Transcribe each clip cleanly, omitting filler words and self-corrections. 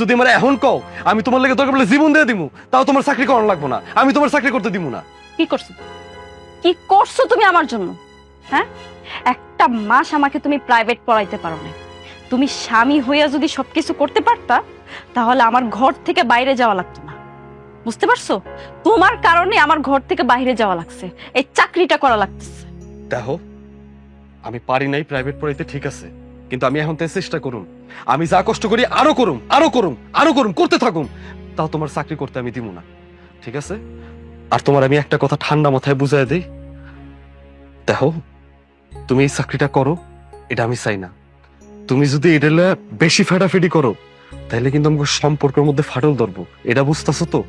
যদি আমার এখন কও আমি তোমার লেগে দরকার বলে জীবন দিয়ে দিমু, তাও তোমার চাকরি করানো লাগবো না, আমি তোমার চাকরি করতে দিমু না। কি করছো, কি করছো তুমি আমার জন্য? হ্যাঁ, একটা মাস আমাকে তুমি প্রাইভেট পড়াইতে পারো না। তুমি স্বামী হইয়া যদি সবকিছু করতে পারতা তাহলে আমার ঘর থেকে বাইরে যাওয়া লাগতো না। বুঝতে পারছো? তোমার কারণে আমার ঘর থেকে বাইরে যাওয়া লাগছে, এই চাকরিটা করা লাগতেছে। দেখো, আমি পারি নাই প্রাইভেট পড়াইতে, ঠিক আছে, কিন্তু আমি এখন থেকে চেষ্টা করুম। আমি যা কষ্ট করি আরো করুম, আরো করুম, আরো করুম, করতে থাকুম, তাও তোমার চাকরি করতে আমি দিব না, ঠিক আছে? আর তোমার আমি একটা কথা ঠান্ডা মাথায় বুঝাই দেই, দেখো, তুমি এই চাকরিটা করো, এটা আমি চাই না। তুমি যদি এটা বেশি ফেটাফেটি করো তাহলে কিন্তু আমাকে সম্পর্কের মধ্যে ফাটল ধরবো, এটা বুঝতেছো তো?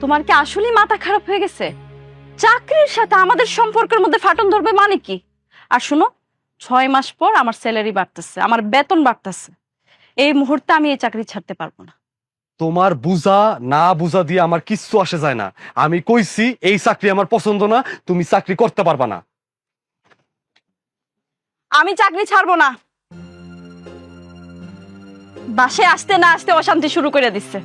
তোমার কি আসলেই মাথা খারাপ হয়ে গেছে? চাকরির সাথে আমাদের সম্পর্কের মধ্যে ফাটন ধরবে মানে কি? আর শুনো, 6 মাস পর আমার স্যালারি বাড়তেছে, আমার বেতন বাড়তেছে। এই মুহূর্তে আমি এই চাকরি ছাড়তে পারবো না। তোমার বুঝা না বুঝা দিয়ে আমার কিচ্ছু আসে যায় না। আমি কইছি এই চাকরি আমার পছন্দ না, তুমি চাকরি করতে পারবা না। আমি চাকরি ছাড়বো না। বাসে আসতে না আসতে অশান্তি শুরু করে দিচ্ছে।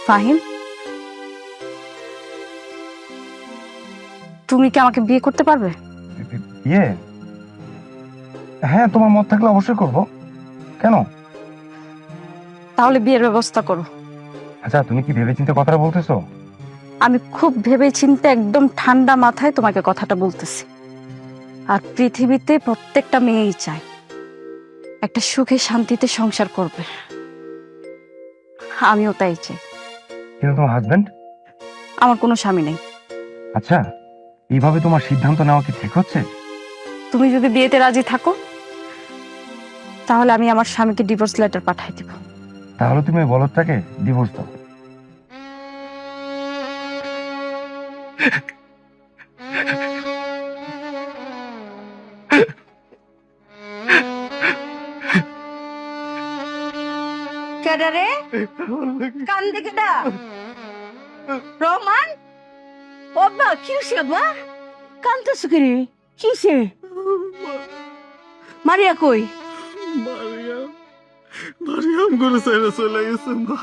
ফাহিম, তুমি কি আমাকে বিয়ে করতে পারবে? ইয়ে, হ্যাঁ, তোমার মত থাকলে অবশ্যই করব। কেন? তাহলে বিয়ের ব্যবস্থা করো। আচ্ছা, তুমি কি ভেবেচিন্তে কথাটা বলতেছো? আমি খুব ভেবে চিন্তে একদম ঠান্ডা মাথায় তোমাকে কথাটা বলতেছি। আর পৃথিবীতে প্রত্যেকটা মেয়েই চায় একটা সুখে শান্তিতে সংসার করবে। আমিও তাই চাই। কিন্তু তোমার হাজবেন্ড? আমার কোনো স্বামী নেই। আচ্ছা, এইভাবে তোমার সিদ্ধান্ত নেওয়া কি ঠিক হচ্ছে? তুমি যদি বিয়েতে রাজি থাকো তাহলে আমি আমার স্বামীকে ডিভোর্স লেটার পাঠাই দিব। তাহলে তুমি ওই বলদটাকে ডিভোর্স দাও। কেডা রে? কান্দে কেডা? রহমান? বাবা কি হইছে বাবা? কান্দতেছ কি রে? কি হইছে? মারিয়া কই? মারিয়াম করে সাইরা চলে গেছে মা।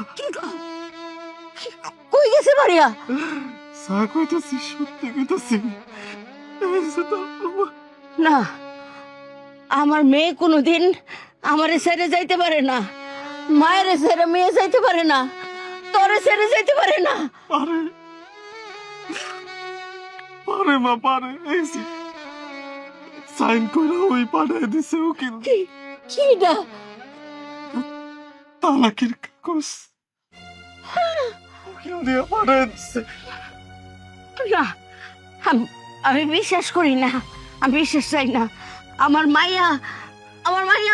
কই গেছে মারিয়া? সা কইতাছি, সত্যি কইতাছি। না, আমার মেয়ে কোনোদিন আমারে ছেড়ে যাইতে পারে না। মায়ের ছেড়ে মেয়ে যাইতে পারে না, তোরে ছেড়ে যাইতে পারে না। পারে, পারে মা, পারে। এই যে সাইন কইরা ওই পাঠায় দিছে উকিল, কি না? তালাকের কাগজ উকিল দিয়ে পাঠায় দিছে। না, আমি বিশ্বাস করি না, আমি বিশ্বাস চাই না। আমার মাইয়া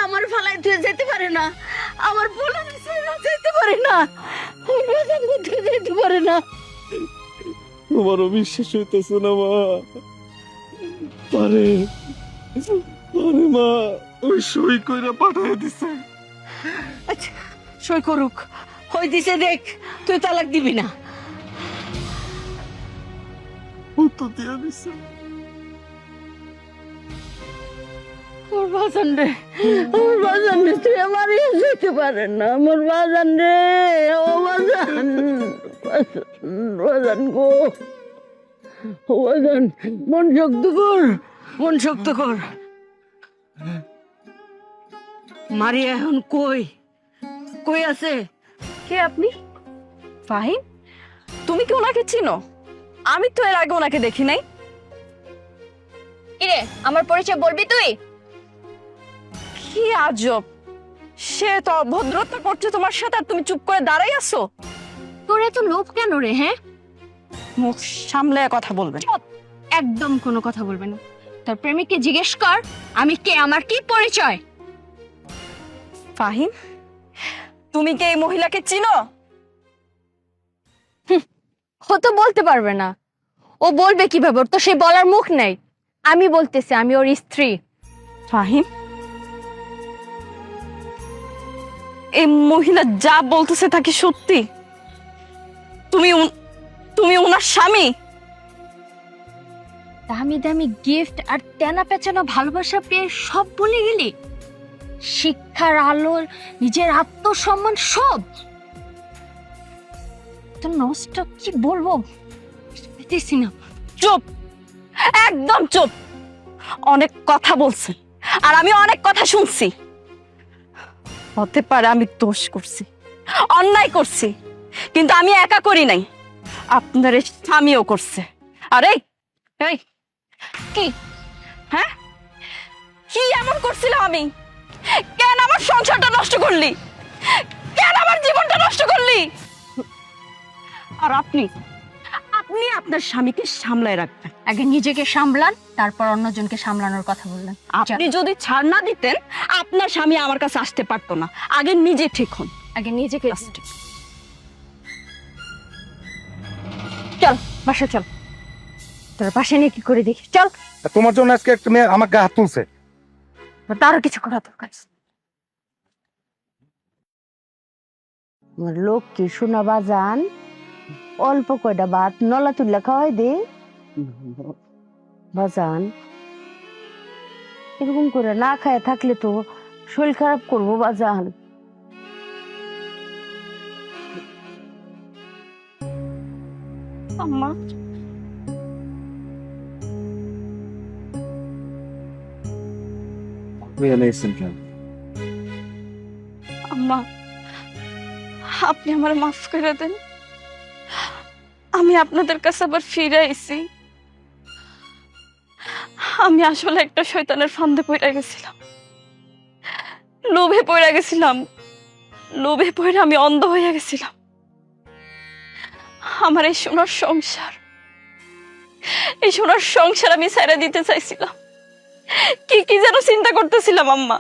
আমার ফালাই তুই যেতে পারে না, আমার বলে যেতে পারে না, আমার বাজার মধ্যে যেতে পারে না। তোমারও বিশ্বাস হইতেছে না মা? পারে, পারে মা, ওই সই কইরা পাঠায় দিছে। আচ্ছা, সই করুক, হই দিছে দেখ, তুই তালাক দিবি না। তো দিয়ে দিছে। আমার বাজান রে, আমার বাজান রে, তুই আমার যেতে পারে না, আমার বাজান রে, ও বাজান, বাজান গো, ও বাজান, মন শক্ত কর, মন শক্ত কর। মারিয়া এখন কই? কই আছে? কে আপনি? ফাহিম, তুমি কি ওনাকে চিনো? আমি তো এর আগে ওনাকে দেখি নাই। কিরে, আমার পরিচয় বলবি তুই? কি আজব, সে তো অভদ্রতা করছে তোমার সাথে আর তুমি চুপ করে দাঁড়াই আছো। তোর এত লোভ কেন রে? হ্যাঁ, মুখ সামলে কথা বলবেন। একদম কোনো কথা বলবে না। তোর প্রেমিককে জিজ্ঞেস কর আমি কে, আমার কি পরিচয়। ফাহিম, তুমি কি এই মহিলাকে চিনো? ও তো বলতে পারবে না। ও বলবে কিভাবে? ওর তো সেই বলার মুখ নেই। আমি বলতেছি, আমি ওর স্ত্রী। ফাহিম, এই মহিলা যা বলতেছে তা কি সত্যি? তুমি ওনার স্বামী? দামি দামি গিফট আর তেনা পেঁচানো ভালোবাসা পেয়ে সব ভুলে গেলি? শিক্ষার আলোর, নিজের আত্মসম্মান সব তো নষ্ট। কি বলবো বুঝতেছি না। চুপ, একদম চুপ। অনেক কথা বলছেন আর আমি অনেক কথা শুনছি। হতে পারে আমি দোষ করছি, অন্যায় করছি, কিন্তু আমি একা করি নাই, আপনার এই স্বামীও করছে। আরে এই কি, হ্যাঁ, কি এমন করছিলাম আমি? কেন আমার সংসারটা নষ্ট করলি? কেন আমার জীবনটা নষ্ট করলি? আর আপনি আপনার স্বামীকে সামলায় রাখবেন। আগে নিজেকে সামলান, তারপর অন্যজনকে সামলানোর কথা বললেন। আপনি যদি ছাড় না দিতেন, আপনার স্বামী আমার কাছে আসতে পারতো না। আগে নিজে ঠিক হন। আগে নিজেকে চল বাসা চল। তোর পাশে নিয়ে কি করে দেখি, চল। তোমার জন্য আজকে একটা মেয়ে আমার গায়ে হাত তুলছে। তারও কিছু করা দরকার। আমার লোক কি শোনা বাজান, অল্প কয়টা ভাত নলা তুল্লা খাওয়াই দে বাজান। এরকম করে না খায় থাকলে তো শরীর খারাপ করবো বাজান। আম্মা, আম্মা, আপনি আমার মাফ করে দেন। আমি আপনাদের কাছে আবার ফিরে আইছি। আমি আসলে একটা শয়তানের ফান্দে পড়ে গেছিলাম, লোভে পড়ে গেছিলাম, লোভে পড়ে আমি অন্ধ হয়ে গেছিলাম। আমার এই সোনার সংসার, এই সোনার সংসার আমি ছেড়ে দিতে চাইছিলাম। কি কি যেন চিন্তা করতেছিলাম আম্মা,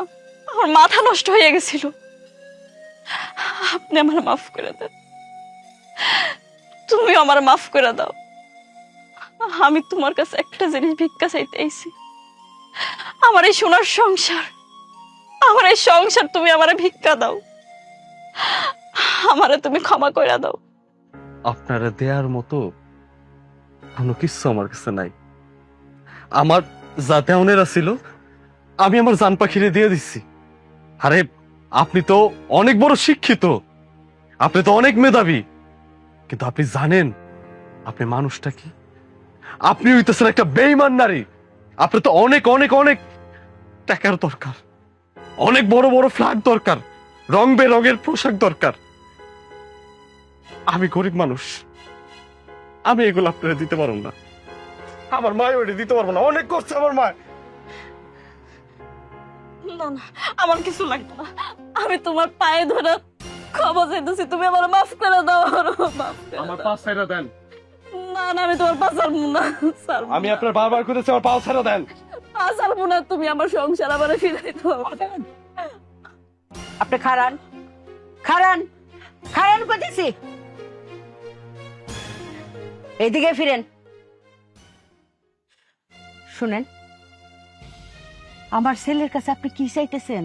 আমার মাথা নষ্ট হয়ে গেছিল। আপনি আমার মাফ করে দেন, তুমি আমার মাফ করে দাও। আমি তোমার কাছে একটা জিনিস ভিক্ষা চাইতে আইছি, আমার এই সোনার সংসার, আমার এই সংসার তুমি আমারে ভিক্ষা দাও, আমারে তুমি ক্ষমা করে দাও। আপনারা দেয়ার মতো কোনো কিছু আমার কাছে নাই। আমার যা দেওয়ানের ছিল আমি আমার জান পাখিরে দিয়ে দিচ্ছি। আরে আপনি তো অনেক বড় শিক্ষিত, আপনি তো অনেক মেধাবী, কিন্তু আপনি জানেন আপনি মানুষটা কি? আপনি হইতেছেন একটা বেঈমান নারী। আপনি তো অনেক অনেক অনেক টাকার দরকার, অনেক বড় বড় ফ্ল্যাট দরকার, রং বেরঙের পোশাক দরকার। আমি গরিব মানুষ, আমি এগুলো আপনারা দিতে পারবো না। আমার মা ওটা দিতে পারবো না, অনেক করছে আমার মা। না না, আমার কিছু লাগবে না। আমি তোমার পায়ে ধরে ক্ষমা চাইতেছি, তুমি আমার মাফ করে দাও। মাফ করে আমার দাও। পা ছেড়ে দেন। না না, আমি তোমার পা ছাড়বো না, ছাড়বো আমি না। আপনার বারবার করেছি আমার পা ছেড়ে দেন। পা ছাড়বো না, তুমি আমার সংসার আমার ফিরাই দাও। আপনি খারান খারান খারান করতেছি, এইদিকে ফিরেন। শুনেন, আমার ছেলের কাছে আপনি কি চাইতেছেন?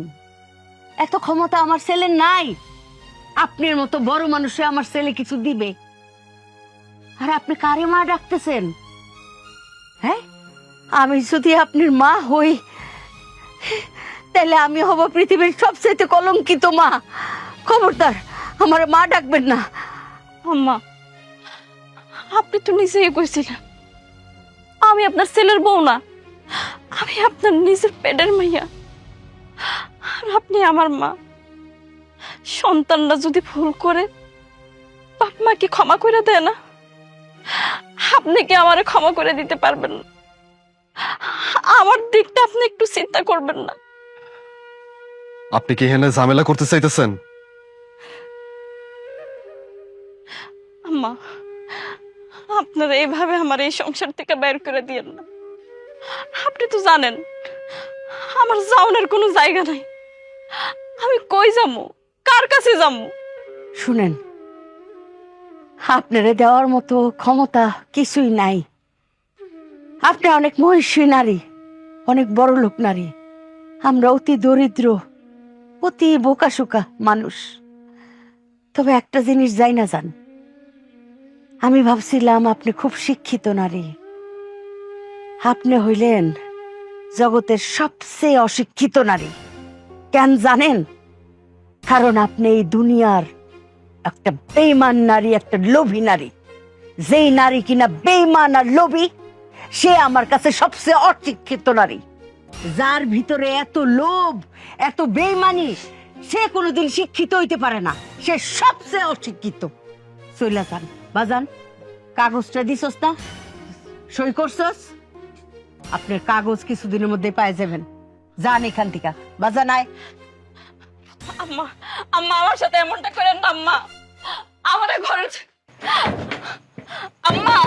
এত ক্ষমতা আমার ছেলের নাই। আপনার মতো বড় মানুষে আমার ছেলে কিছু দিবে? আর আপনি কারে মা ডাকতেছেন? হ্যাঁ, আমি যদি আপনার মা হই তাহলে আমি হব পৃথিবীর সবচেয়ে কলঙ্কিত মা। খবরদার আমার মা ডাকবেন না। আম্মা, আপনি তো নিজেই কইছিলেন আমি আপনার ছেলের বউ না, আমি আপনার নিজের পেটের মাইয়া। আর আপনি আমার মা। সন্তানরা যদি ভুল করে বাপ মা কি ক্ষমা করে দেয় না? আপনি কি আমারে ক্ষমা করে দিতে পারবেন না? আমার দিকটা আপনি একটু চিন্তা করবেন না? আপনি কি এখানে ঝামেলা করতে চাইতেছেন? আম্মা, আপনারা এইভাবে আমার এই সংসার থেকে বের করে দিয়েন না। আপনি তো জানেন আমার যাওয়ার কোনো জায়গা নাই। আমি কই যাবো, কার কাছে যাবো? শুনেন, আপনারে দেওয়ার মতো ক্ষমতা কিছুই নাই। আপনি অনেক মহিষী নারী, অনেক বড় লোক নারী, আমরা অতি দরিদ্র, অতি বোকাশোকা মানুষ। তবে একটা জিনিস যাই না জান, আমি ভাবছিলাম আপনি খুব শিক্ষিত নারী। আপনি হইলেন জগতের সবচেয়ে অশিক্ষিত নারী। কেন জানেন? কারণ আপনি এই দুনিয়ার একটা বেঈমান নারী, একটা লোভী নারী। যেই নারী কিনা বেঈমান আর লোভী, সে আমার কাছে সবচেয়ে অশিক্ষিত নারী। যার ভিতরে এত লোভ, এত বেঈমানি, সে কোনোদিন শিক্ষিত হইতে পারে না, সে সবচেয়ে অশিক্ষিত। চইলা যান বাজান, কাগজটা দিছস না, সই করছস? আপনার কাগজ কিছুদিনের মধ্যে পাই যাবেন। যান এখান থেকে, বাজান আয়। আম্মা, আম্মা আমার সাথে এমনটা করেন না আম্মা। আমাদের ঘরে আম্মা